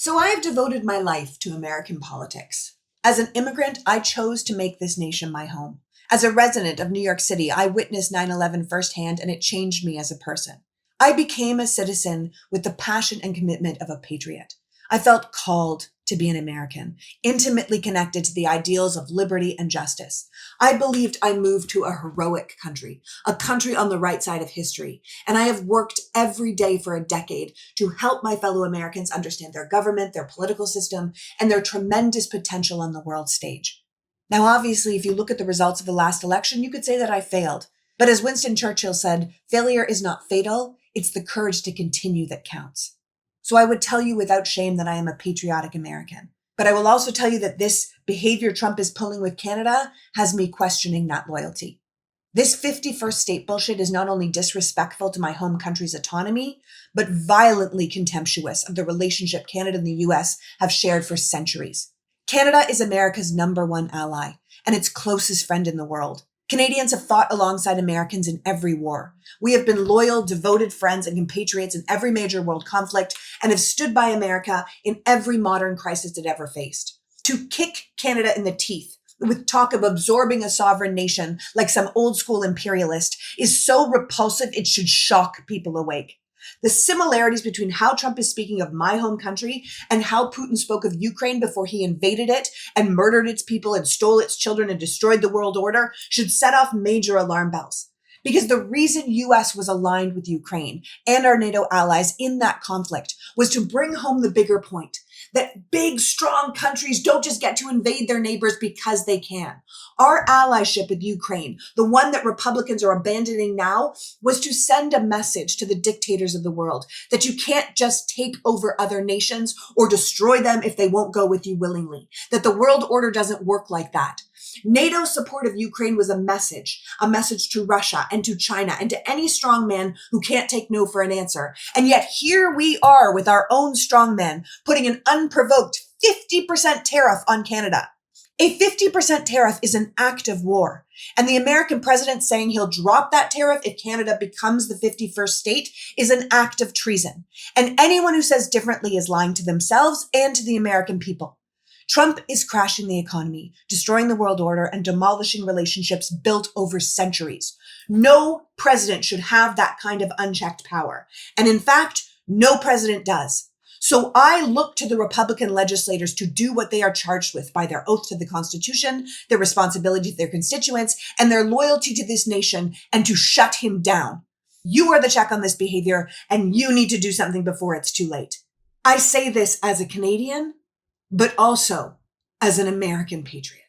So I have devoted my life to American politics. As an immigrant, I chose to make this nation my home. As a resident of New York City, I witnessed 9/11 firsthand, and it changed me as a person. I became a citizen with the passion and commitment of a patriot. I felt called to be an American, intimately connected to the ideals of liberty and justice. I believed I moved to a heroic country, a country on the right side of history, and I have worked every day for a decade to help my fellow Americans understand their government, their political system, and their tremendous potential on the world stage. Now, obviously, if you look at the results of the last election, you could say that I failed. But as Winston Churchill said, failure is not fatal, it's the courage to continue that counts. So I would tell you without shame that I am a patriotic American. But I will also tell you that this behavior Trump is pulling with Canada has me questioning that loyalty. This 51st state bullshit is not only disrespectful to my home country's autonomy, but violently contemptuous of the relationship Canada and the US have shared for centuries. Canada is America's #1 ally and its closest friend in the world. Canadians have fought alongside Americans in every war. We have been loyal, devoted friends and compatriots in every major world conflict and have stood by America in every modern crisis it ever faced. To kick Canada in the teeth with talk of absorbing a sovereign nation like some old school imperialist is so repulsive it should shock people awake. The similarities between how Trump is speaking of my home country and how Putin spoke of Ukraine before he invaded it and murdered its people and stole its children and destroyed the world order should set off major alarm bells. Because the reason US was aligned with Ukraine and our NATO allies in that conflict was to bring home the bigger point that big, strong countries don't just get to invade their neighbors because they can. Our allyship with Ukraine, the one that Republicans are abandoning now, was to send a message to the dictators of the world that you can't just take over other nations or destroy them if they won't go with you willingly, that the world order doesn't work like that. NATO's support of Ukraine was a message to Russia and to China and to any strongman who can't take no for an answer. And yet here we are with our own strongmen putting an unprovoked 50% tariff on Canada. A 50% tariff is an act of war. And the American president saying he'll drop that tariff if Canada becomes the 51st state is an act of treason. And anyone who says differently is lying to themselves and to the American people. Trump is crashing the economy, destroying the world order, and demolishing relationships built over centuries. No president should have that kind of unchecked power. And in fact, no president does. So I look to the Republican legislators to do what they are charged with by their oath to the Constitution, their responsibility to their constituents, and their loyalty to this nation, and to shut him down. You are the check on this behavior, and you need to do something before it's too late. I say this as a Canadian, but also as an American patriot.